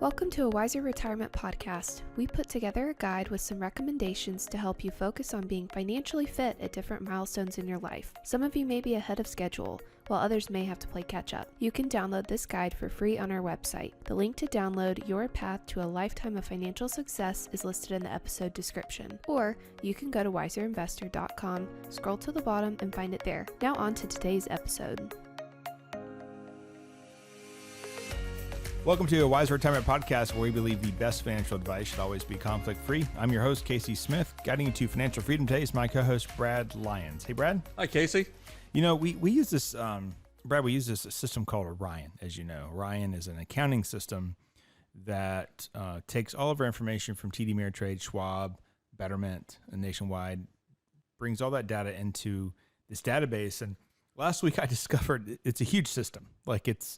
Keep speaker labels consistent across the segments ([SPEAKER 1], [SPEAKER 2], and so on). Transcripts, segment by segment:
[SPEAKER 1] Welcome to a Wiser Retirement Podcast. We put together a guide with some recommendations to help you focus on being financially fit at different milestones in your life. Some of you may be ahead of schedule, while others may have to play catch up. You can download this guide for free on our website. The link to download Your Path to a Lifetime of Financial Success is listed in the episode description. Or you can go to wiserinvestor.com, scroll to the bottom, and find it there. Now on to today's episode.
[SPEAKER 2] Welcome to a Wiser Retirement Podcast, where we believe the best financial advice should always be conflict-free. I'm your host, Casey Smith. Guiding you to financial freedom today is my co-host, Brad Lyons. Hey, Brad.
[SPEAKER 3] Hi, Casey.
[SPEAKER 2] You know, we use this, Brad, we use this system called Orion, as you know. Orion is an accounting system that takes all of our information from TD Ameritrade, Schwab, Betterment, and Nationwide, brings all that data into this database. And last week I discovered it's a huge system. It's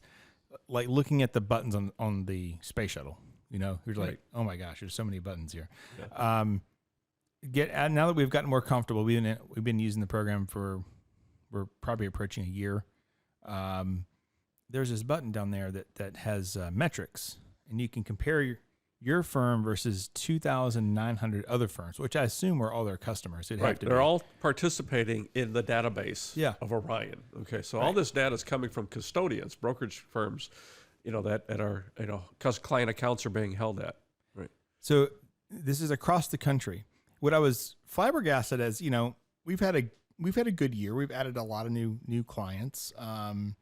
[SPEAKER 2] like looking at the buttons on the space shuttle, you know, you're like, oh my gosh, there's so many buttons here. Yeah. Now that we've gotten more comfortable, we've been using the program we're probably approaching a year. There's this button down there that has metrics, and you can compare your firm versus 2,900 other firms, which I assume were all their customers.
[SPEAKER 3] They're all participating in the database of Orion. Okay, so all this data is coming from custodians, brokerage firms, that are, because client accounts are being held at. Right.
[SPEAKER 2] So this is across the country. What I was flabbergasted as, we've had a good year. We've added a lot of new clients. But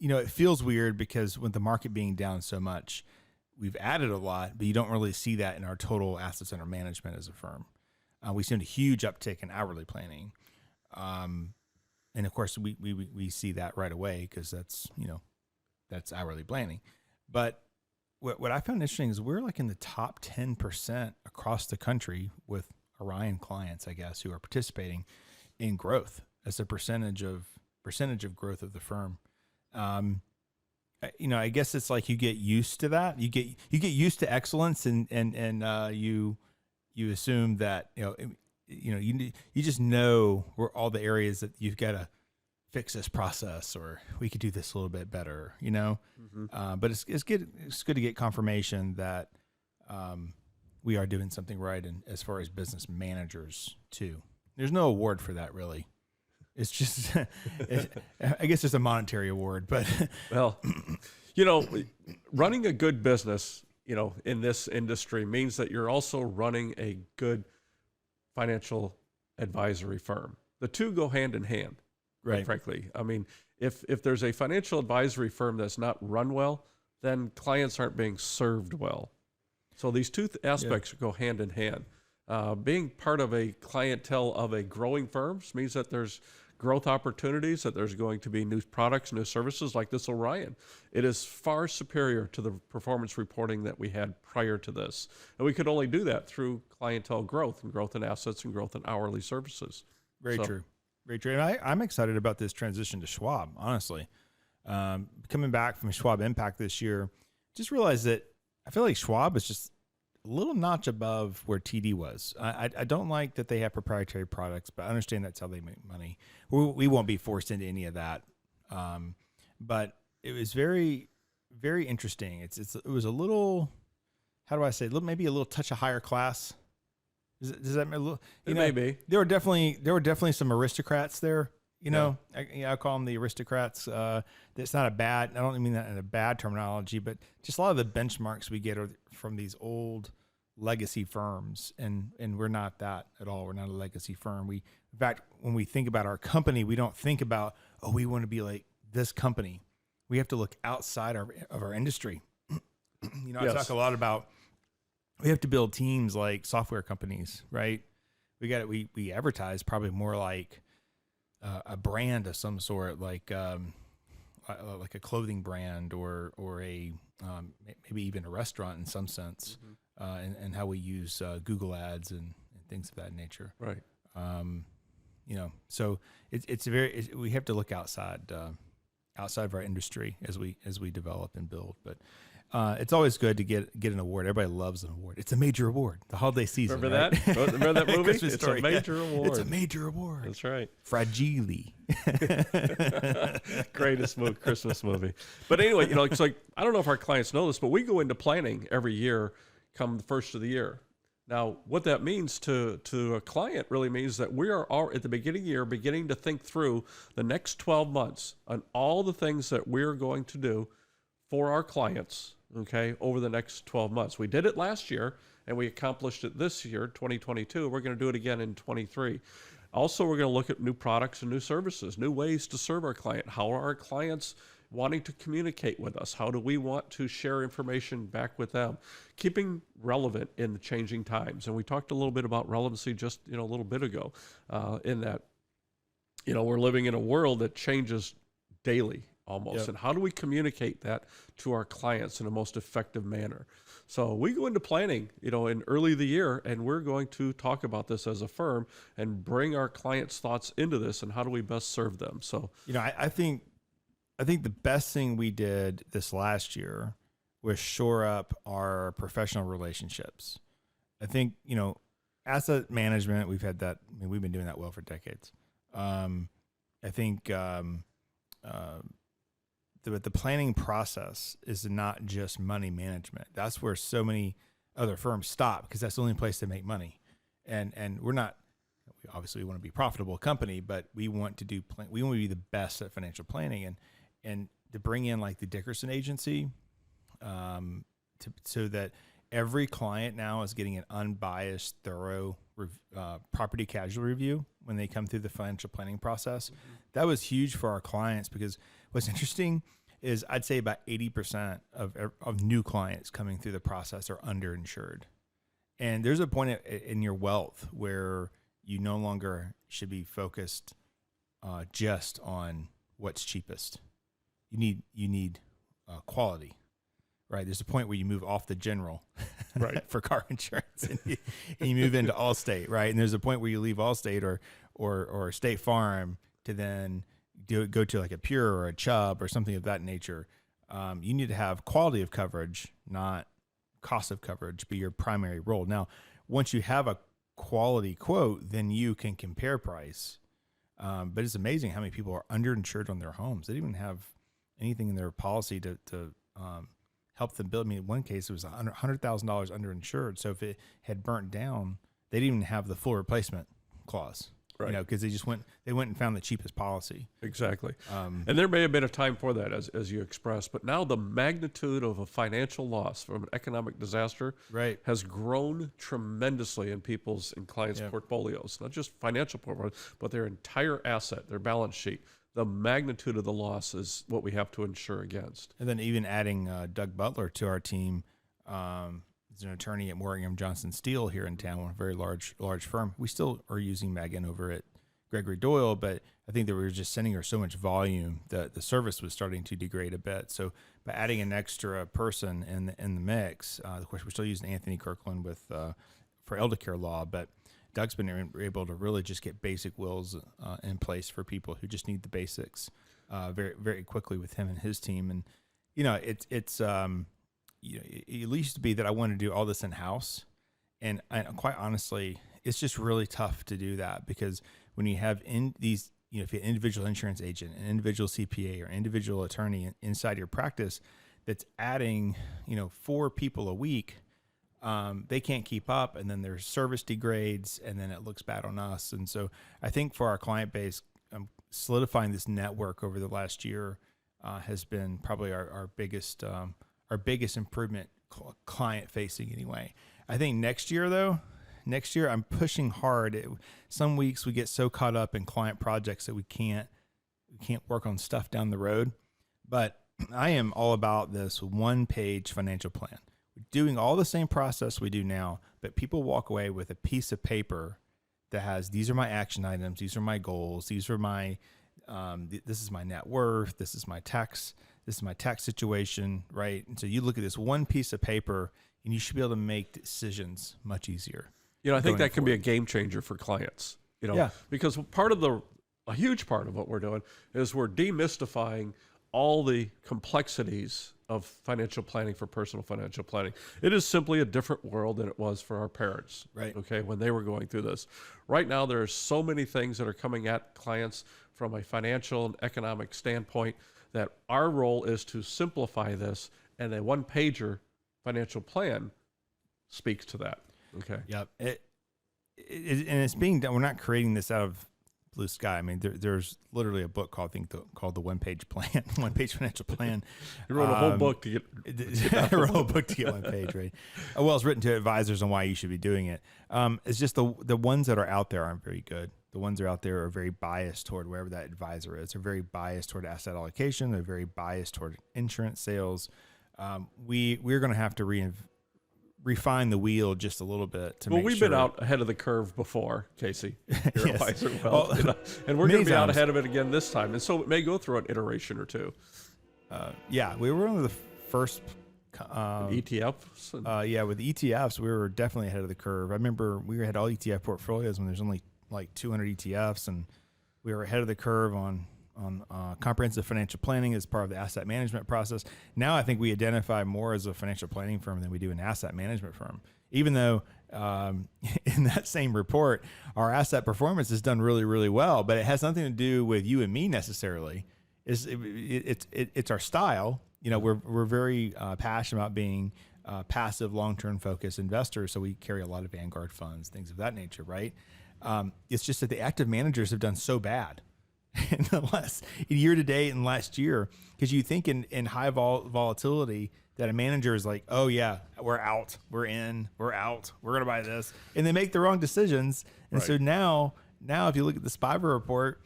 [SPEAKER 2] it feels weird because with the market being down so much, we've added a lot, but you don't really see that in our total assets under management as a firm. We've seen a huge uptick in hourly planning. And of course we see that right away because that's hourly planning. But what I found interesting is we're like in the top 10% across the country with Orion clients, I guess, who are participating in growth as a percentage of growth of the firm. I guess it's like you get used to that. You get used to excellence, and you assume that you just know where all the areas that you've got to fix this process, or we could do this a little bit better. But it's good. It's good to get confirmation that we are doing something right, and as far as business managers too. There's no award for that, really. It's just, I guess it's a monetary award, but.
[SPEAKER 3] Well, running a good business, in this industry means that you're also running a good financial advisory firm. The two go hand in hand, right? Frankly. I mean, if there's a financial advisory firm that's not run well, then clients aren't being served well. So these two aspects go hand in hand. Being part of a clientele of a growing firm means that there's growth opportunities, that there's going to be new products, new services like this Orion. It is far superior to the performance reporting that we had prior to this. And we could only do that through clientele growth and growth in assets and growth in hourly services.
[SPEAKER 2] Very true. Very true. And I'm excited about this transition to Schwab, honestly. Coming back from Schwab Impact this year, just realized that I feel like Schwab is just a little notch above where TD was. I don't like that they have proprietary products, but I understand that's how they make money. We won't be forced into any of that. But it was very, very interesting. It was a little, how do I say, maybe a little touch of higher class. Does that mean
[SPEAKER 3] maybe
[SPEAKER 2] there were definitely some aristocrats there. I call them the aristocrats. That's not I don't mean that in a bad terminology, but just a lot of the benchmarks we get are from these old legacy firms, and we're not that at all. We're not a legacy firm. In fact, when we think about our company, we don't think about, we want to be like this company. We have to look outside of our industry. I talk a lot about we have to build teams like software companies, right? We advertise probably more like a brand of some sort, like a clothing brand or a maybe even a restaurant in some sense, and how we use Google ads and things of that nature.
[SPEAKER 3] Right.
[SPEAKER 2] So we have to look outside of our industry as we develop and build. But It's always good to get an award. Everybody loves an award. It's a major award. The holiday season.
[SPEAKER 3] Remember
[SPEAKER 2] right?
[SPEAKER 3] that? Remember that movie?
[SPEAKER 2] Christmas
[SPEAKER 3] It's
[SPEAKER 2] story.
[SPEAKER 3] a major award.
[SPEAKER 2] It's a major award.
[SPEAKER 3] That's right.
[SPEAKER 2] Fragile.
[SPEAKER 3] Greatest Christmas movie. But anyway, it's like, I don't know if our clients know this, but we go into planning every year come the first of the year. Now, what that means to a client really means that we are all, at the beginning of the year, beginning to think through the next 12 months on all the things that we're going to do for our clients, okay, over the next 12 months. We did it last year, and we accomplished it this year, 2022. We're going to do it again in 23. Also, we're going to look at new products and new services, new ways to serve our client. How are our clients wanting to communicate with us? How do we want to share information back with them? Keeping relevant in the changing times. And we talked a little bit about relevancy just, a little bit ago, in that, we're living in a world that changes daily almost.
[SPEAKER 2] Yep.
[SPEAKER 3] And how do we communicate that to our clients in a most effective manner? So we go into planning, in early the year, and we're going to talk about this as a firm and bring our clients' thoughts into this and how do we best serve them. So,
[SPEAKER 2] I think the best thing we did this last year was shore up our professional relationships. I think, asset management, we've had that. We've been doing that well for decades. I think the planning process is not just money management. That's where so many other firms stop because that's the only place they make money. And we're not. Obviously, we want to be a profitable company, but we want to we want to be the best at financial planning and to bring in like the Dickerson agency, so that every client now is getting an unbiased, thorough property casualty review when they come through the financial planning process. Mm-hmm. That was huge for our clients because what's interesting is I'd say about 80% of new clients coming through the process are underinsured. And there's a point in your wealth where you no longer should be focused just on what's cheapest. You need quality, right? There's a point where you move off the general,
[SPEAKER 3] right,
[SPEAKER 2] for car insurance, and you move into Allstate, right? And there's a point where you leave Allstate or State Farm to then go to like a Pure or a Chubb or something of that nature. You need to have quality of coverage, not cost of coverage, be your primary role. Now, once you have a quality quote, then you can compare price. But it's amazing how many people are underinsured on their homes. They didn't even have anything in their policy to help them build. In one case, it was $100,000 underinsured. So if it had burnt down, they didn't even have the full replacement clause. Right. Because they went and found the cheapest policy.
[SPEAKER 3] Exactly. And there may have been a time for that, as you expressed, but now the magnitude of a financial loss from an economic disaster has grown tremendously in people's and clients' portfolios, not just financial portfolios, but their entire asset, their balance sheet. The magnitude of the loss is what we have to insure against.
[SPEAKER 2] And then even adding Doug Butler to our team, he's an attorney at Morgan Johnson Steele here in town, a very large firm. We still are using Megan over at Gregory Doyle, but I think that we were just sending her so much volume that the service was starting to degrade a bit. So by adding an extra person in the mix, of course, we're still using Anthony Kirkland for elder care law, but Doug's been able to really just get basic wills in place for people who just need the basics very, very quickly with him and his team. And, it used to be that I wanted to do all this in-house. And quite honestly, it's just really tough to do that because when you have if you have an individual insurance agent, an individual CPA, or individual attorney inside your practice that's adding, 4 people a week, they can't keep up, and then their service degrades, and then it looks bad on us. And so I think for our client base, solidifying this network over the last year has been probably our biggest improvement, client facing anyway. I think next year I'm pushing hard. Some weeks we get so caught up in client projects that we can't work on stuff down the road. But I am all about this 1-page financial plan. We're doing all the same process we do now, but people walk away with a piece of paper that has, these are my action items, these are my goals, these are my, this is my net worth, this is my tax situation, right? And so you look at this one piece of paper and you should be able to make decisions much easier.
[SPEAKER 3] I think that can be a game changer for clients, because a huge part of what we're doing is we're demystifying all the complexities of financial planning for personal financial planning. It is simply a different world than it was for our parents,
[SPEAKER 2] Right.
[SPEAKER 3] okay, when they were going through this. Right now, there are so many things that are coming at clients from a financial and economic standpoint that our role is to simplify this, and a one-pager financial plan speaks to that, okay?
[SPEAKER 2] Yep. And it's being done. We're not creating this out of blue sky. I mean, there's literally a book called the One Page Plan, One Page Financial Plan.
[SPEAKER 3] You wrote a whole book to get
[SPEAKER 2] I wrote a whole book to get one page, right? Well, it's written to advisors on why you should be doing it. It's just the ones that are out there aren't very good. The ones that are out there are very biased toward wherever that advisor is. They're very biased toward asset allocation. They're very biased toward insurance sales. We're going to have to refine the wheel just a little bit to make sure.
[SPEAKER 3] Well, we've been out ahead of the curve before, Casey. You're
[SPEAKER 2] Yes.
[SPEAKER 3] a wiser well, and we're going
[SPEAKER 2] many
[SPEAKER 3] to be out
[SPEAKER 2] times.
[SPEAKER 3] ahead of it again this time. And so it may go through an iteration or two.
[SPEAKER 2] Yeah, we were one of the first.
[SPEAKER 3] ETFs.
[SPEAKER 2] With ETFs, we were definitely ahead of the curve. I remember we had all ETF portfolios when there's only like 200 ETFs, and we were ahead of the curve on comprehensive financial planning as part of the asset management process. Now I think we identify more as a financial planning firm than we do an asset management firm, even though in that same report, our asset performance is done really, really well, but it has nothing to do with you and me necessarily. It's our style. You know, we're very passionate about being passive, long-term focused investors. So we carry a lot of Vanguard funds, things of that nature, right? It's just that the active managers have done so bad in the last year to date and last year, because you think in high volatility that a manager is like, oh yeah, we're out, we're in, we're out, we're going to buy this. And they make the wrong decisions. And so now if you look at the Spiver report,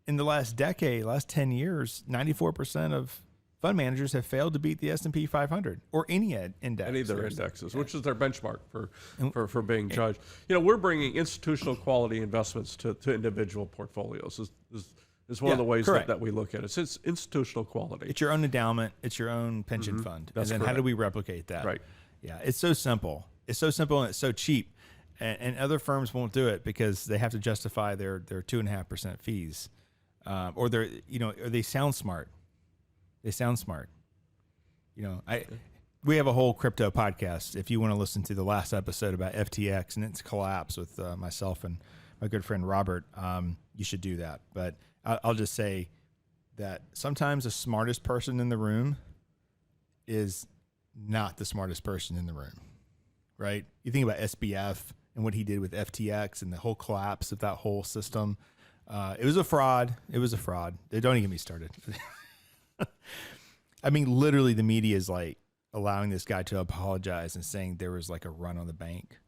[SPEAKER 2] in the last decade, last 10 years, 94% of fund managers have failed to beat the S&P 500 or any index.
[SPEAKER 3] Any of their indexes, which is their benchmark for being judged. You know, we're bringing institutional quality investments to individual portfolios. Is one of the ways that we look at it. It's institutional quality.
[SPEAKER 2] It's your own endowment. It's your own pension fund.
[SPEAKER 3] That's
[SPEAKER 2] and then how do we replicate that?
[SPEAKER 3] Right.
[SPEAKER 2] Yeah. It's so simple. It's so simple and it's so cheap. And other firms won't do it because they have to justify their 2.5% fees. Or they sound smart. They sound smart. You know, we have a whole crypto podcast. If you want to listen to the last episode about FTX and its collapse with myself and my good friend Robert, you should do that. But I'll just say that sometimes the smartest person in the room is not the smartest person in the room, right? You think about SBF and what he did with FTX and the whole collapse of that whole system. It was a fraud. It was a fraud. Don't even get me started. I mean, literally the media is like allowing this guy to apologize and saying there was like a run on the bank.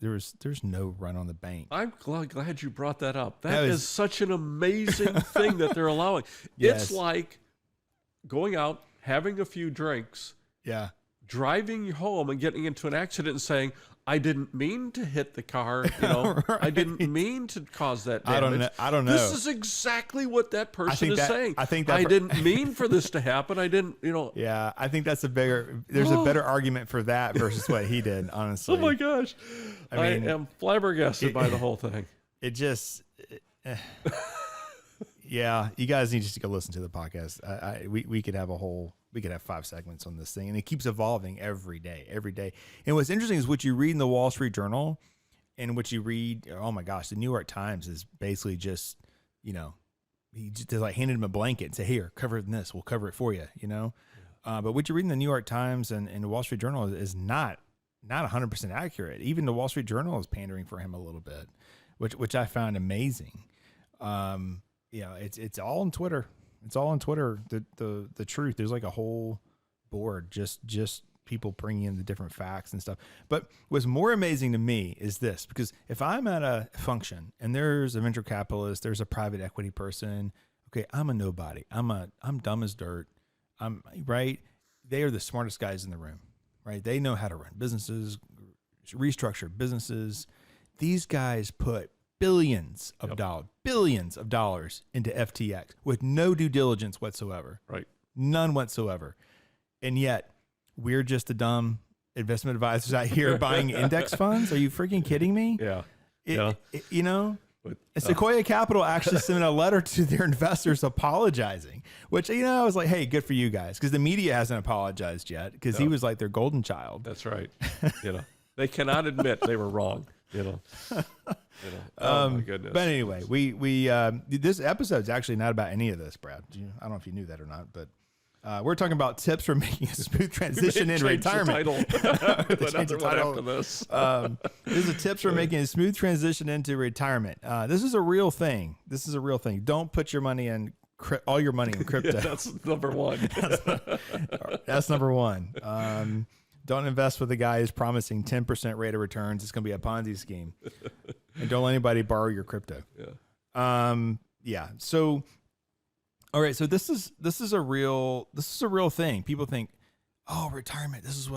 [SPEAKER 2] There's no run on the bank.
[SPEAKER 3] I'm glad you brought that up. That is such an amazing thing that they're allowing. Yes. It's like going out, having a few drinks, driving home and getting into an accident and saying, I didn't mean to hit the car. You know, right. I didn't mean to cause that damage.
[SPEAKER 2] I don't know.
[SPEAKER 3] This is exactly what that person is saying.
[SPEAKER 2] I think
[SPEAKER 3] I didn't mean for this to happen. I didn't,
[SPEAKER 2] Yeah, I think there's a better argument for that versus what he did, honestly.
[SPEAKER 3] Oh my gosh. I am flabbergasted by the whole thing.
[SPEAKER 2] It just, yeah, you guys need to go listen to the podcast. We could have we could have 5 segments on this thing, and it keeps evolving every day. And what's interesting is what you read in the Wall Street Journal and what you read, oh my gosh, the New York Times is basically just, he just like handed him a blanket and said, here, cover it in this, we'll cover it for you, But what you read in the New York Times and the Wall Street Journal is not 100% accurate. Even the Wall Street Journal is pandering for him a little bit, which I found amazing. It's all on Twitter. It's all on Twitter. The truth. There's like a whole board just people bringing in the different facts and stuff. But what's more amazing to me is this, because if I'm at a function and there's a venture capitalist, there's a private equity person. Okay, I'm a nobody. I'm dumb as dirt. I'm right. They are the smartest guys in the room, right? They know how to run businesses, restructure businesses. These guys put billions of dollars into FTX with no due diligence whatsoever.
[SPEAKER 3] Right.
[SPEAKER 2] None whatsoever. And yet we're just the dumb investment advisors out here buying index funds. Are you freaking kidding me?
[SPEAKER 3] Yeah.
[SPEAKER 2] Sequoia Capital actually sent a letter to their investors apologizing, which, I was like, hey, good for you guys. Because the media hasn't apologized yet because he was like their golden child.
[SPEAKER 3] That's right. They cannot admit they were wrong, Oh my goodness.
[SPEAKER 2] But anyway, we this episode's actually not about any of this, Brad. I don't know if you knew that or not, but we're talking about tips for making a smooth transition in retirement.
[SPEAKER 3] Another one after this.
[SPEAKER 2] This is tips for making a smooth transition into retirement. This is a real thing. Don't put your money in all your money in crypto.
[SPEAKER 3] That's number one.
[SPEAKER 2] That's number one. Don't invest with a guy who's promising 10% rate of returns. It's going to be a Ponzi scheme. And don't let anybody borrow your crypto. Yeah. So, all right. So this is a real thing. People think, oh, retirement. This is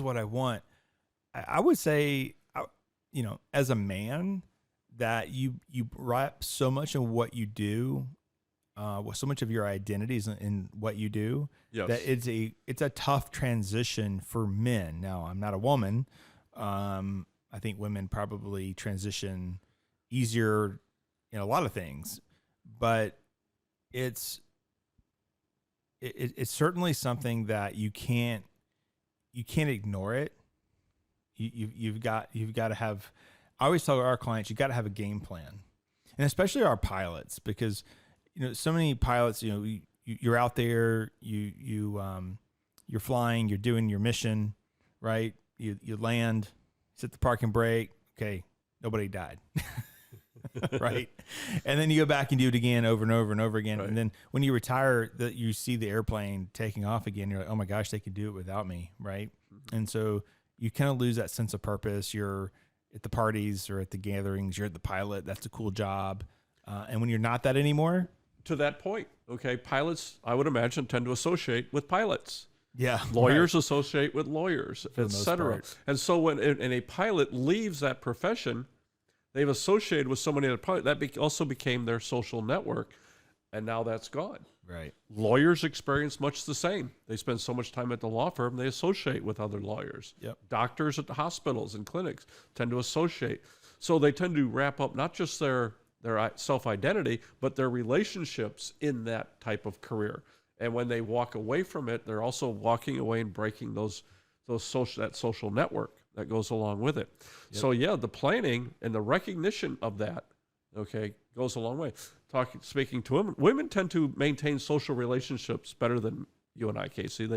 [SPEAKER 2] what I want. I would say, as a man, that you wrap so much in what you do, so much of your identity is in what you do.
[SPEAKER 3] Yes.
[SPEAKER 2] That it's a tough transition for men. Now, I'm not a woman. I think women probably transition easier in a lot of things, but it's certainly something that you can't ignore it. You've got to have. I always tell our clients, you got to have a game plan, and especially our pilots, because so many pilots, you're out there, you're flying, you're doing your mission, right? You land, sit the parking brake. Okay, nobody died, right? And then you go back and do it again, over and over and over again. Right. And then when you retire, that you see the airplane taking off again, you're like, oh my gosh, they could do it without me, right? Mm-hmm. And so you kind of lose that sense of purpose. You're at the parties or at the gatherings, you're the pilot. That's a cool job. And when you're not that anymore.
[SPEAKER 3] To that point, okay, pilots, I would imagine, tend to associate with pilots.
[SPEAKER 2] Yeah.
[SPEAKER 3] Lawyers associate with lawyers, etc. And so when a pilot leaves that profession, they've associated with somebody in a pilot. That also became their social network, and now that's gone.
[SPEAKER 2] Right.
[SPEAKER 3] Lawyers experience much the same. They spend so much time at the law firm, they associate with other lawyers.
[SPEAKER 2] Yep.
[SPEAKER 3] Doctors at the hospitals and clinics tend to associate. So they tend to wrap up not just their self-identity, but their relationships in that type of career. And when they walk away from it, they're also walking away and breaking that social network that goes along with it. Yep. So yeah, the planning and the recognition of that, okay, goes a long way. Speaking to women tend to maintain social relationships better than you and I, Casey.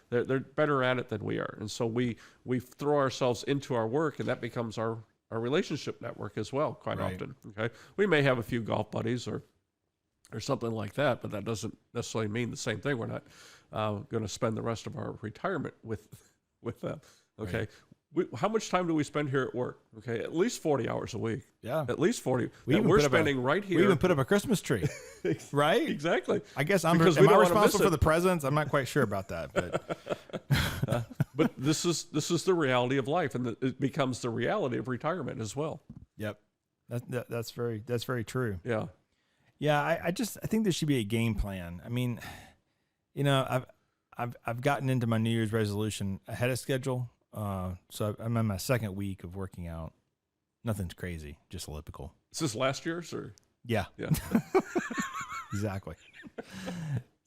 [SPEAKER 3] They're better at it than we are. And so we throw ourselves into our work, and that becomes our relationship network as well, quite often. Okay, we may have a few golf buddies or something like that, but that doesn't necessarily mean the same thing. We're not going to spend the rest of our retirement with them. Okay, how much time do we spend here at work? Okay, at least 40 hours a week.
[SPEAKER 2] Yeah,
[SPEAKER 3] at least 40. We're spending right here.
[SPEAKER 2] We even put up a Christmas tree, right?
[SPEAKER 3] Exactly.
[SPEAKER 2] I guess am I responsible for the presents? I'm not quite sure about that, but
[SPEAKER 3] but this is the reality of life, and it becomes the reality of retirement as well.
[SPEAKER 2] Yep, that's very true.
[SPEAKER 3] Yeah,
[SPEAKER 2] yeah. I think there should be a game plan. I mean, I've gotten into my New Year's resolution ahead of schedule. So I'm in my second week of working out. Nothing's crazy, just elliptical.
[SPEAKER 3] Is this last year's or?
[SPEAKER 2] Yeah. Exactly.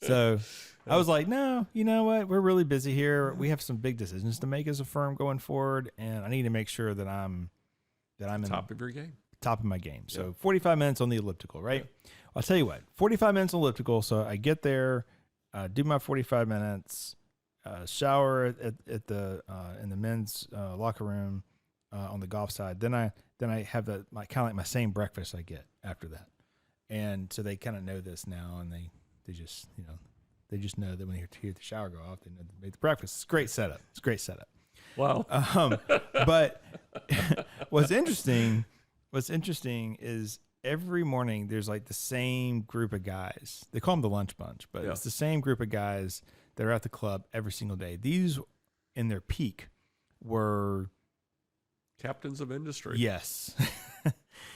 [SPEAKER 2] So I was like, no, you know what? We're really busy here. We have some big decisions to make as a firm going forward, and I need to make sure that I'm in
[SPEAKER 3] top of your game.
[SPEAKER 2] Top of my game. So 45 minutes on the elliptical, right? I'll tell you what, 45 minutes on elliptical. So I get there, do my 45 minutes, shower at the in the men's locker room on the golf side. Then I have kind of like my same breakfast I get after that, and so they kind of know this now, and they just know that when they hear the shower go off, they know to make the breakfast. It's a great setup.
[SPEAKER 3] Wow.
[SPEAKER 2] But what's interesting is every morning there's like the same group of guys. They call them the lunch bunch, but it's the same group of guys that are at the club every single day. These, in their peak, were
[SPEAKER 3] captains of industry.
[SPEAKER 2] Yes.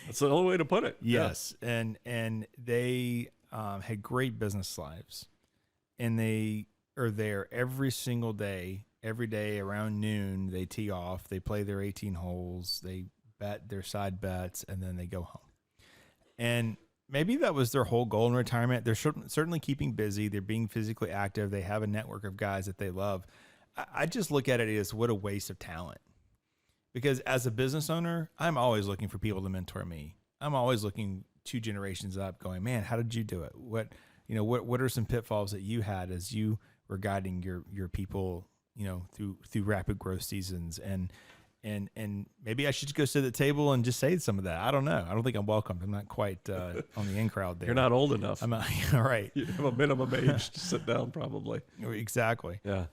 [SPEAKER 3] That's the only way to put it.
[SPEAKER 2] Yes. Yeah. And they had great business lives. And they are there every single day. Every day around noon, they tee off. They play their 18 holes. They bet their side bets, and then they go home. And maybe that was their whole goal in retirement. They're certainly keeping busy. They're being physically active. They have a network of guys that they love. I just look at it as what a waste of talent. Because as a business owner, I'm always looking for people to mentor me. I'm always looking 2 generations up going, man, how did you do it? What are some pitfalls that you had as you were guiding your people, through rapid growth seasons? And maybe I should just go sit at the table and just say some of that. I don't know. I don't think I'm welcomed. I'm not quite on the in crowd there.
[SPEAKER 3] You're not old enough.
[SPEAKER 2] I'm not. All right.
[SPEAKER 3] You have a minimum age to sit down, probably.
[SPEAKER 2] Exactly.
[SPEAKER 3] Yeah.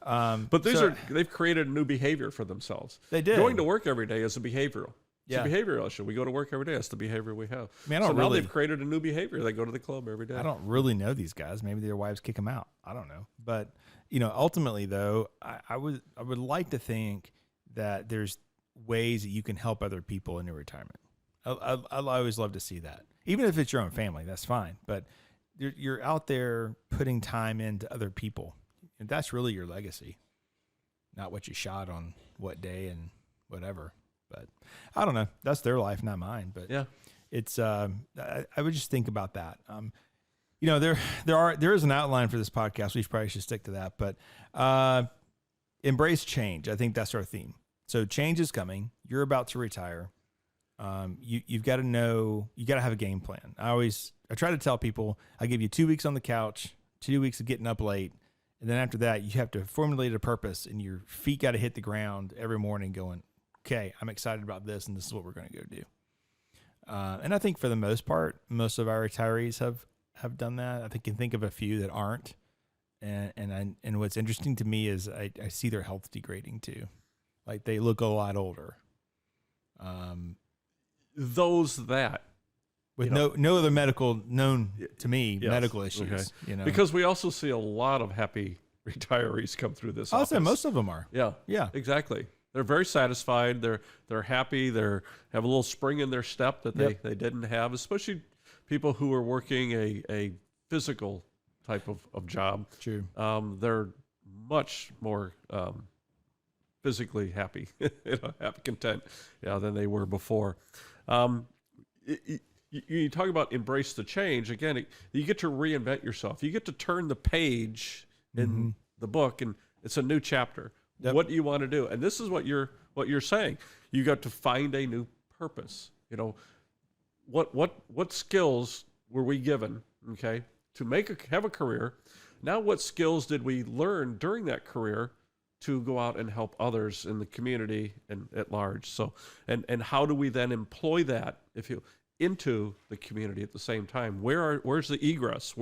[SPEAKER 3] But they've created a new behavior for themselves.
[SPEAKER 2] They did.
[SPEAKER 3] Going to work every day is a behavioral. It's
[SPEAKER 2] Yeah.
[SPEAKER 3] a behavioral issue. We go to work every day. That's the behavior we have.
[SPEAKER 2] I mean,
[SPEAKER 3] now they've created a new behavior. They go to the club every day.
[SPEAKER 2] I don't really know these guys. Maybe their wives kick them out. I don't know. But ultimately, though, I would like to think that there's ways that you can help other people in your retirement. I always love to see that. Even if it's your own family, that's fine. But you're out there putting time into other people. And that's really your legacy, not what you shot on what day and whatever. But I don't know. That's their life, not mine. But
[SPEAKER 3] yeah,
[SPEAKER 2] it's I would just think about that. There is an outline for this podcast. We probably should stick to that. But embrace change. I think that's our theme. So change is coming. You're about to retire. You've got to know. You got to have a game plan. I try to tell people, I give you 2 weeks on the couch, 2 weeks of getting up late, and then after that, you have to formulate a purpose, and your feet got to hit the ground every morning, going, okay, I'm excited about this, and this is what we're going to go do. And I think for the most part, most of our retirees have done that. I can think of a few that aren't. And what's interesting to me is I see their health degrading too. Like they look a lot older.
[SPEAKER 3] Those that
[SPEAKER 2] with no other medical known to me medical issues.
[SPEAKER 3] Okay. Because we also see a lot of happy retirees come through this.
[SPEAKER 2] I'll say most of them are.
[SPEAKER 3] Yeah, exactly. They're very satisfied. They're happy. They have a little spring in their step that they didn't have, especially people who are working a physical type of job.
[SPEAKER 2] True.
[SPEAKER 3] They're much more physically happy, happy, content, than they were before. You talk about embrace the change. Again, you get to reinvent yourself. You get to turn the page in the book, and it's a new chapter. Yep. What do you want to do? And this is what you're saying. You got to find a new purpose. What skills were we given, okay, to have a career? Now, what skills did we learn during that career to go out and help others in the community and at large? So, and how do we then employ that into the community at the same time? Where's the egress?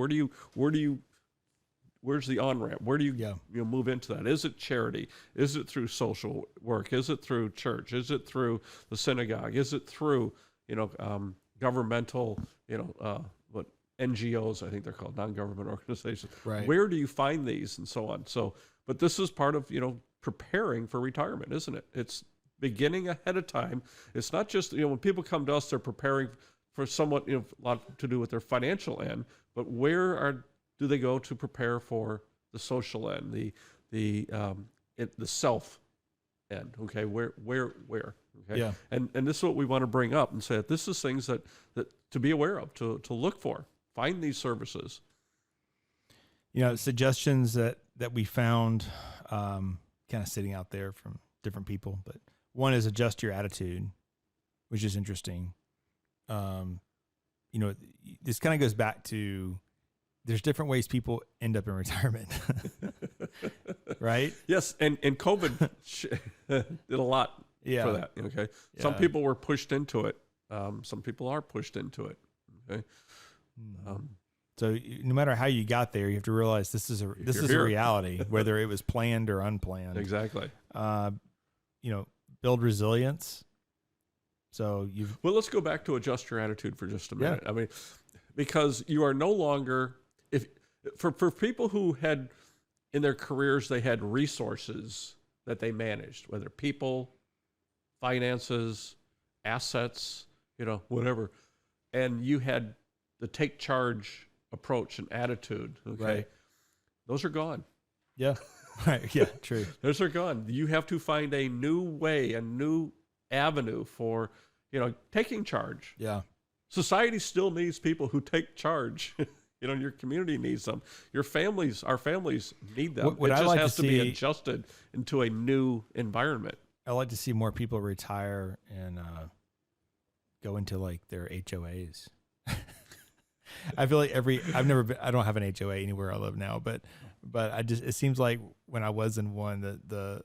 [SPEAKER 3] Where's the on-ramp? Where do you move into that? Is it charity? Is it through social work? Is it through church? Is it through the synagogue? Is it through, governmental, what NGOs, I think they're called, non-government organizations.
[SPEAKER 2] Right.
[SPEAKER 3] Where do you find these and so on? So, but this is part of, preparing for retirement, isn't it? It's beginning ahead of time. It's not just, when people come to us, they're preparing for somewhat, a lot to do with their financial end, but do they go to prepare for the social end, the self end? Okay, where? Okay,
[SPEAKER 2] yeah.
[SPEAKER 3] And this is what we want to bring up and say that this is things that to be aware of, to look for, find these services.
[SPEAKER 2] Suggestions that we found, kind of sitting out there from different people, but one is adjust your attitude, which is interesting. This kind of goes back to. There's different ways people end up in retirement, right?
[SPEAKER 3] Yes, and COVID did a lot for that. Okay, some people were pushed into it. Some people are pushed into it. Okay,
[SPEAKER 2] so no matter how you got there, you have to realize this is a reality, whether it was planned or unplanned.
[SPEAKER 3] Exactly.
[SPEAKER 2] Build resilience. So
[SPEAKER 3] well, let's go back to adjust your attitude for just a minute. I mean, because you are no longer. For people who had in their careers, they had resources that they managed, whether people, finances, assets, whatever, and you had the take charge approach and attitude. Okay,
[SPEAKER 2] right.
[SPEAKER 3] Those are gone.
[SPEAKER 2] Yeah, right. Yeah, true.
[SPEAKER 3] Those are gone. You have to find a new way, a new avenue for taking charge.
[SPEAKER 2] Yeah.
[SPEAKER 3] Society still needs people who take charge. Your community needs them. Our families need them.
[SPEAKER 2] What
[SPEAKER 3] it
[SPEAKER 2] I
[SPEAKER 3] just
[SPEAKER 2] like
[SPEAKER 3] has
[SPEAKER 2] to
[SPEAKER 3] to be
[SPEAKER 2] see-
[SPEAKER 3] adjusted into a new environment.
[SPEAKER 2] I like to see more people retire and go into like their HOAs. I feel like I don't have an HOA anywhere I live now, but it seems like when I was in one, the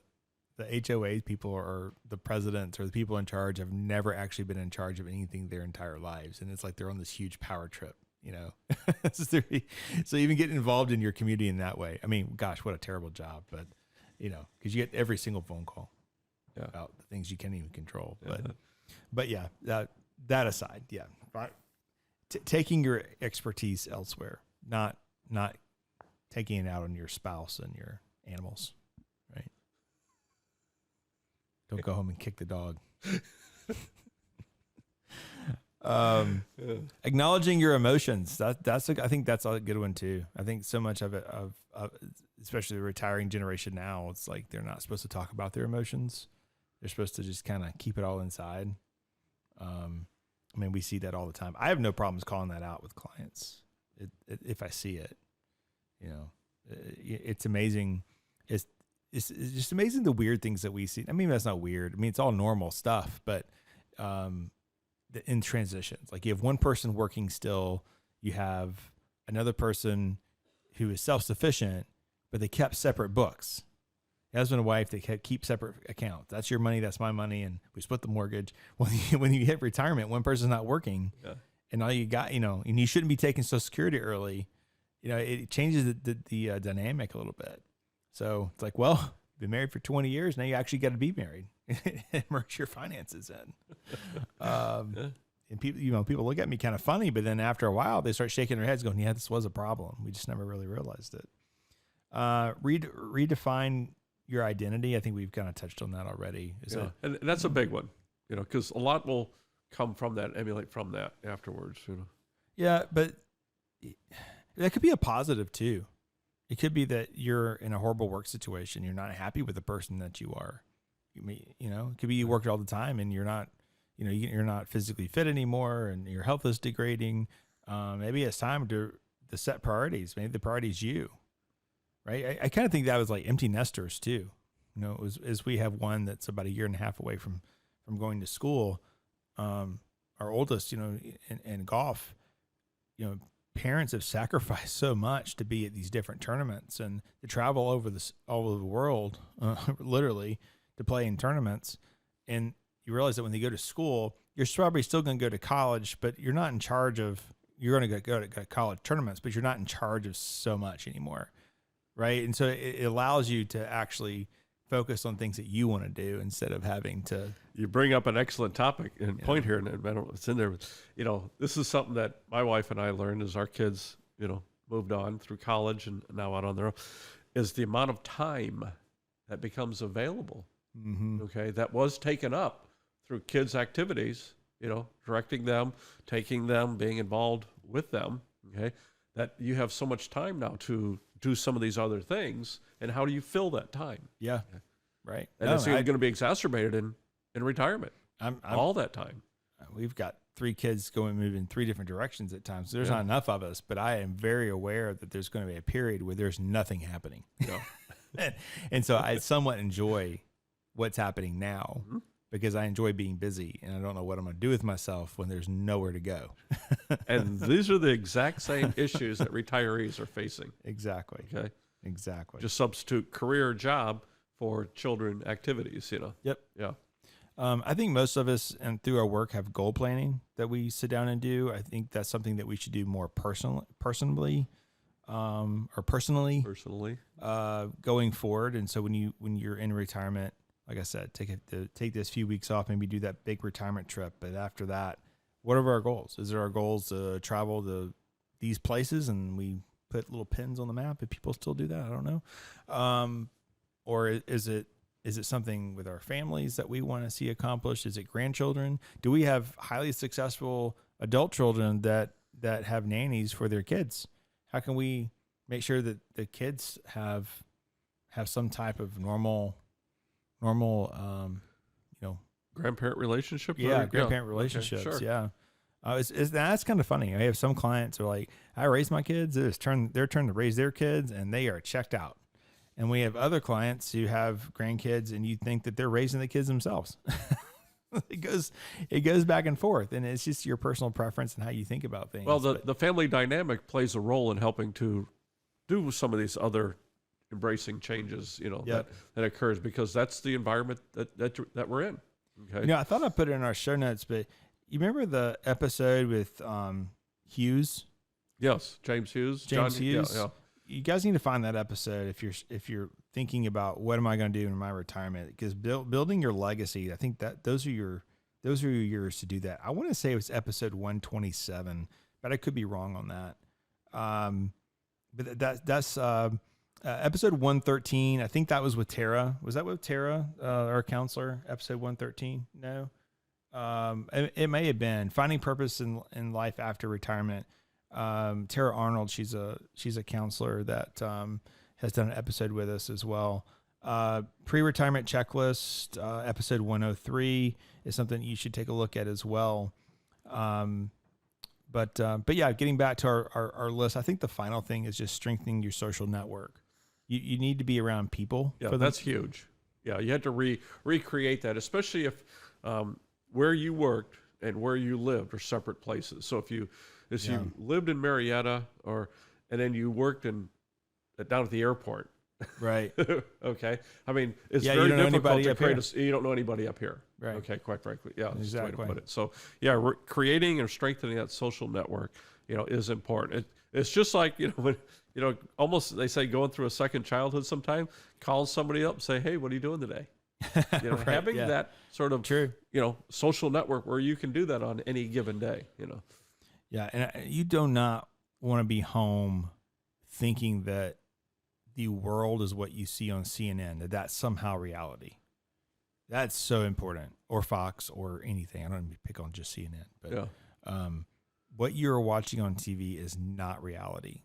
[SPEAKER 2] HOA people or the presidents or the people in charge have never actually been in charge of anything their entire lives. And it's like they're on this huge power trip, So even getting involved in your community in that way. I mean, gosh, what a terrible job, but because you get every single phone call about the things you can't even control. But yeah, that aside, yeah. Taking your expertise elsewhere, not taking it out on your spouse and your animals, right? Don't go home and kick the dog. Acknowledging your emotions. I think that's a good one too. I think so much of it, especially the retiring generation now, it's like they're not supposed to talk about their emotions. They're supposed to just kind of keep it all inside. I mean, we see that all the time. I have no problems calling that out with clients if I see it. It's amazing. It's just amazing the weird things that we see. I mean, that's not weird. I mean, it's all normal stuff, but in transitions, like you have one person working still, you have another person who is self-sufficient, but they kept separate books. Husband and wife, they keep separate accounts. That's your money, that's my money, and we split the mortgage. When you hit retirement, one person's not working, and all you got, and you shouldn't be taking Social Security early. It changes the dynamic a little bit. So it's like, well, you've been married for 20 years, now you actually got to be married and merge your finances in. And people look at me kind of funny, but then after a while, they start shaking their heads, going, "Yeah, this was a problem. We just never really realized it." Redefine your identity. I think we've kind of touched on that already.
[SPEAKER 3] And that's a big one, because a lot will come from that, emulate from that afterwards.
[SPEAKER 2] Yeah, but that could be a positive too. It could be that you're in a horrible work situation. You're not happy with the person that you are. It could be you work all the time and you're not, you're not physically fit anymore and your health is degrading. Maybe it's time to set priorities. Maybe the priority is you. Right. I kind of think that was like empty nesters too. As we have one that's about a year and a half away from going to school. Our oldest, in golf, parents have sacrificed so much to be at these different tournaments and to travel all over the world, literally, to play in tournaments. And you realize that when they go to school, you're probably still going to go to college, but you're not in charge of. You're going to go to college tournaments, but you're not in charge of so much anymore. Right. And so it allows you to actually focus on things that you want to do instead of having to.
[SPEAKER 3] You bring up an excellent topic and point here, and I don't know what's in there. This is something that my wife and I learned as our kids, moved on through college and now out on their own, is the amount of time that becomes available. Mm-hmm. Okay. That was taken up through kids' activities, directing them, taking them, being involved with them. Okay. That you have so much time now to do some of these other things, and how do you fill that time?
[SPEAKER 2] Yeah, right.
[SPEAKER 3] And it's going to be exacerbated in retirement. I'm all that time.
[SPEAKER 2] We've got 3 kids moving in 3 different directions at times. There's not enough of us, but I am very aware that there's going to be a period where there's nothing happening. And so I somewhat enjoy what's happening now. Mm-hmm. Because I enjoy being busy and I don't know what I'm going to do with myself when there's nowhere to go.
[SPEAKER 3] And these are the exact same issues that retirees are facing.
[SPEAKER 2] Exactly.
[SPEAKER 3] Okay.
[SPEAKER 2] Exactly.
[SPEAKER 3] Just substitute career job for children activities,
[SPEAKER 2] Yep.
[SPEAKER 3] Yeah.
[SPEAKER 2] I think most of us and through our work have goal planning that we sit down and do. I think that's something that we should do more personally, going forward. And so when you're in retirement, like I said, take this few weeks off, maybe do that big retirement trip. But after that, what are our goals? Is there our goals to travel to these places and we put little pins on the map? If people still do that, I don't know. Or is it something with our families that we want to see accomplished? Is it grandchildren? Do we have highly successful adult children that have nannies for their kids? How can we make sure that the kids have some type of normal,
[SPEAKER 3] grandparent relationship?
[SPEAKER 2] Yeah, grandparent relationships.
[SPEAKER 3] Okay, sure.
[SPEAKER 2] Yeah. That's kind of funny. I have some clients who are like, I raised my kids. It's their turn to raise their kids, and they are checked out. And we have other clients who have grandkids, and you think that they're raising the kids themselves. It goes back and forth, and it's just your personal preference and how you think about things.
[SPEAKER 3] Well, the family dynamic plays a role in helping to do some of these other embracing changes, that occurs, because that's the environment that we're in. Okay.
[SPEAKER 2] I thought I put it in our show notes, but you remember the episode with Hughes?
[SPEAKER 3] Yes, James Hughes.
[SPEAKER 2] James Hughes. Yeah. You guys need to find that episode if you're thinking about what am I going to do in my retirement, because building your legacy, I think that those are your years to do that. I want to say it was episode 127, but I could be wrong on that. But that's episode 113. I think that was with Tara. Was that with Tara, our counselor? Episode 113? No. It may have been Finding Purpose in Life After Retirement. Tara Arnold, she's a counselor that has done an episode with us as well. Pre-retirement checklist, episode 103 is something you should take a look at as well. But yeah, getting back to our list, I think the final thing is just strengthening your social network. You need to be around people.
[SPEAKER 3] Yeah, that's huge. Yeah, you had to recreate that, especially if where you worked and where you lived are separate places. So if you lived in Marietta, and then you worked down at the airport,
[SPEAKER 2] right?
[SPEAKER 3] Okay, I mean, it's
[SPEAKER 2] you
[SPEAKER 3] very
[SPEAKER 2] don't know
[SPEAKER 3] difficult to
[SPEAKER 2] up
[SPEAKER 3] create you don't know anybody up here,
[SPEAKER 2] right?
[SPEAKER 3] Okay, quite frankly, yeah, that's
[SPEAKER 2] exactly.
[SPEAKER 3] the way to put it. So yeah, creating and strengthening that social network, is important. It's just like when almost they say going through a second childhood. Sometime call somebody up and say, hey, what are you doing today?
[SPEAKER 2] Right,
[SPEAKER 3] having that sort of
[SPEAKER 2] true,
[SPEAKER 3] social network where you can do that on any given day.
[SPEAKER 2] Yeah, and you do not want to be home thinking that the world is what you see on CNN, that's somehow reality. That's so important, or Fox, or anything. I don't even pick on just CNN, but what you're watching on TV is not reality.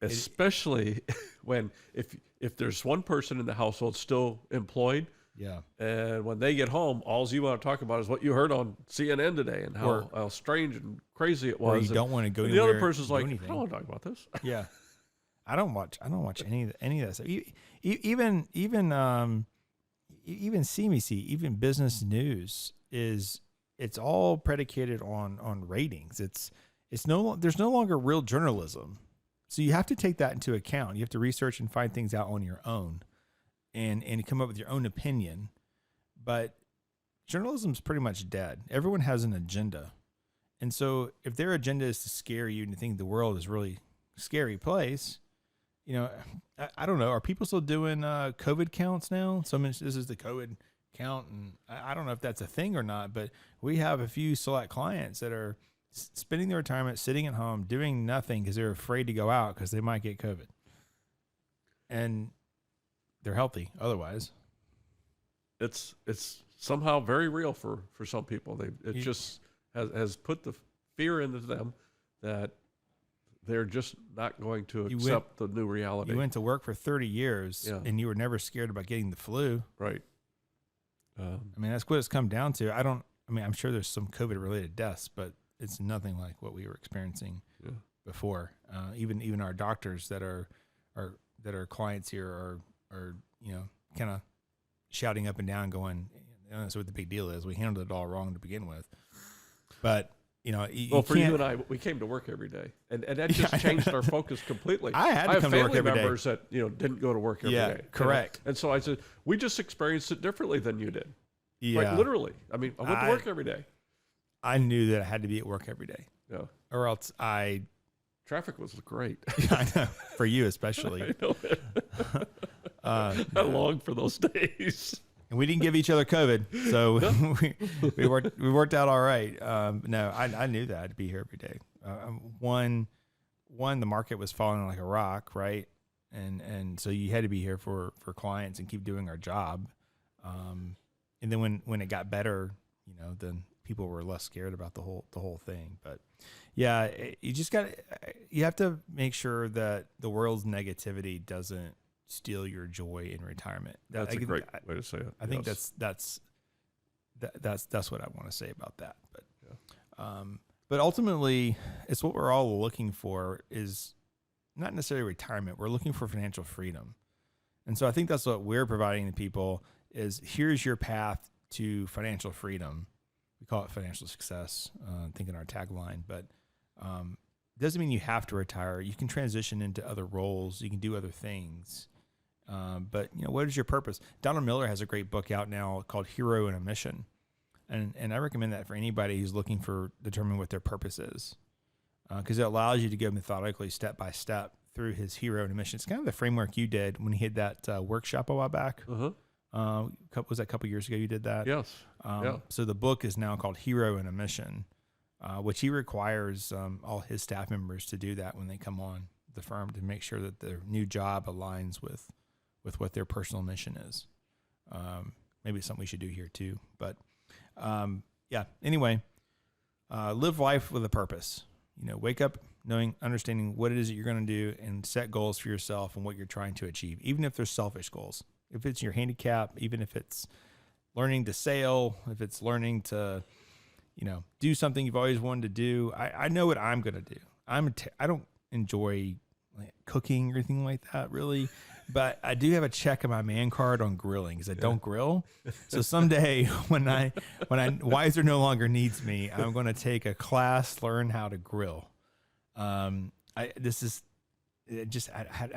[SPEAKER 3] Especially when if there's one person in the household still employed, and when they get home, all you want to talk about is what you heard on CNN today and how strange and crazy it was.
[SPEAKER 2] Or you don't want to go
[SPEAKER 3] anywhere. The other person's like, I don't want to talk about this.
[SPEAKER 2] Yeah, I don't watch any of that stuff. Even CBC, even business news it's all predicated on ratings. There's no longer real journalism. So you have to take that into account. You have to research and find things out on your own and come up with your own opinion. But journalism's pretty much dead. Everyone has an agenda. And so if their agenda is to scare you and to think the world is a really scary place, I don't know. Are people still doing COVID counts now? This is the COVID count. And I don't know if that's a thing or not, but we have a few select clients that are spending their retirement sitting at home doing nothing because they're afraid to go out because they might get COVID, and they're healthy otherwise.
[SPEAKER 3] It's somehow very real for some people. It just has put the fear into them that they're just not going to accept the new reality.
[SPEAKER 2] You went to work for 30 years and you were never scared about getting the flu,
[SPEAKER 3] right?
[SPEAKER 2] That's what it's come down to. I'm sure there's some COVID related deaths, but it's nothing like what we were experiencing before. Even our doctors that are clients here are kind of shouting up and down, going, "That's what the big deal is. We handled it all wrong to begin with." But
[SPEAKER 3] for you and I, we came to work every day, and that just changed our focus completely.
[SPEAKER 2] I had to come to work every day.
[SPEAKER 3] I have family members that didn't go to work every day.
[SPEAKER 2] Correct.
[SPEAKER 3] And so I said, we just experienced it differently than you did.
[SPEAKER 2] Yeah,
[SPEAKER 3] like literally. I went to work every day.
[SPEAKER 2] I knew that I had to be at work every day.
[SPEAKER 3] Yeah.
[SPEAKER 2] Or else
[SPEAKER 3] traffic was great.
[SPEAKER 2] I know. For you especially.
[SPEAKER 3] I know it. I long for those days.
[SPEAKER 2] And we didn't give each other COVID, so we worked out all right. No, I knew that I'd be here every day. One, the market was falling like a rock, right? And so you had to be here for clients and keep doing our job. And then when it got better, then people were less scared about the whole thing. But yeah, you have to make sure that the world's negativity doesn't steal your joy in retirement.
[SPEAKER 3] That's a great way to say it.
[SPEAKER 2] I think that's what I want to say about that. But But ultimately, it's what we're all looking for is not necessarily retirement. We're looking for financial freedom. And so I think that's what we're providing to people is here's your path to financial freedom. We call it financial success, I think in our tagline, but doesn't mean you have to retire. You can transition into other roles. You can do other things. But what is your purpose? Donald Miller has a great book out now called Hero and a Mission. And I recommend that for anybody who's looking for determine what their purpose is, because it allows you to go methodically, step by step, through his hero and a mission. It's kind of the framework you did when he had that workshop a while back.
[SPEAKER 3] Uh-huh.
[SPEAKER 2] Was that a couple years ago you did that?
[SPEAKER 3] Yes. Yeah.
[SPEAKER 2] So the book is now called Hero and a Mission, which he requires all his staff members to do that when they come on the firm to make sure that their new job aligns with what their personal mission is. Maybe it's something we should do here too, but anyway, live life with a purpose. Wake up understanding what it is that you're going to do and set goals for yourself and what you're trying to achieve, even if they're selfish goals. If it's your handicap, even if it's learning to sail, if it's learning to, do something you've always wanted to do. I know what I'm going to do. I don't enjoy cooking or anything like that really, but I do have a check in my man card on grilling because I don't grill. So someday when Wiser no longer needs me, I'm going to take a class, learn how to grill. I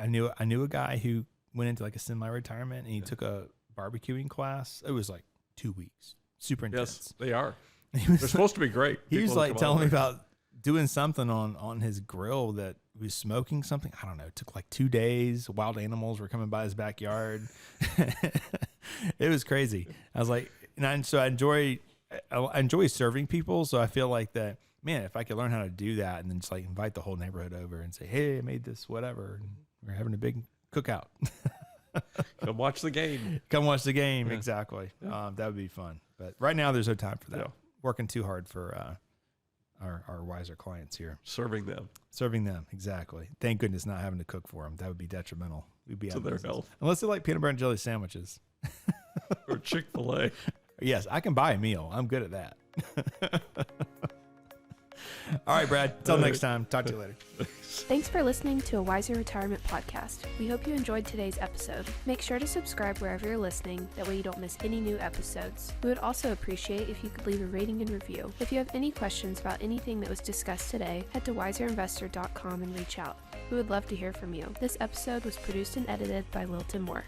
[SPEAKER 2] knew a guy who went into like a semi-retirement and he took a barbecuing class. It was like 2 weeks, super intense.
[SPEAKER 3] Yes, they are. They're supposed to be great.
[SPEAKER 2] He was like telling me about doing something on his grill that he was smoking something. I don't know. It took like 2 days. Wild animals were coming by his backyard. It was crazy. I was like, I enjoy serving people. So I feel like that, man, if I could learn how to do that and then just like invite the whole neighborhood over and say, hey, I made this, whatever. And we're having a big cookout.
[SPEAKER 3] Come watch the game.
[SPEAKER 2] Yeah. Exactly.
[SPEAKER 3] Yeah.
[SPEAKER 2] That would be fun. But right now there's no time for that.
[SPEAKER 3] Yeah.
[SPEAKER 2] Working too hard for our Wiser clients here.
[SPEAKER 3] Serving them.
[SPEAKER 2] Exactly. Thank goodness not having to cook for them. That would be detrimental. We'd be out
[SPEAKER 3] To
[SPEAKER 2] of
[SPEAKER 3] their
[SPEAKER 2] business.
[SPEAKER 3] health.
[SPEAKER 2] Unless they like peanut butter and jelly sandwiches.
[SPEAKER 3] Or Chick-fil-A.
[SPEAKER 2] Yes, I can buy a meal. I'm good at that. All right, Brad. Until next time. Talk to you later.
[SPEAKER 1] Thanks for listening to a Wiser Retirement podcast. We hope you enjoyed today's episode. Make sure to subscribe wherever you're listening. That way you don't miss any new episodes. We would also appreciate if you could leave a rating and review. If you have any questions about anything that was discussed today, head to wiserinvestor.com and reach out. We would love to hear from you. This episode was produced and edited by Lilton Moore.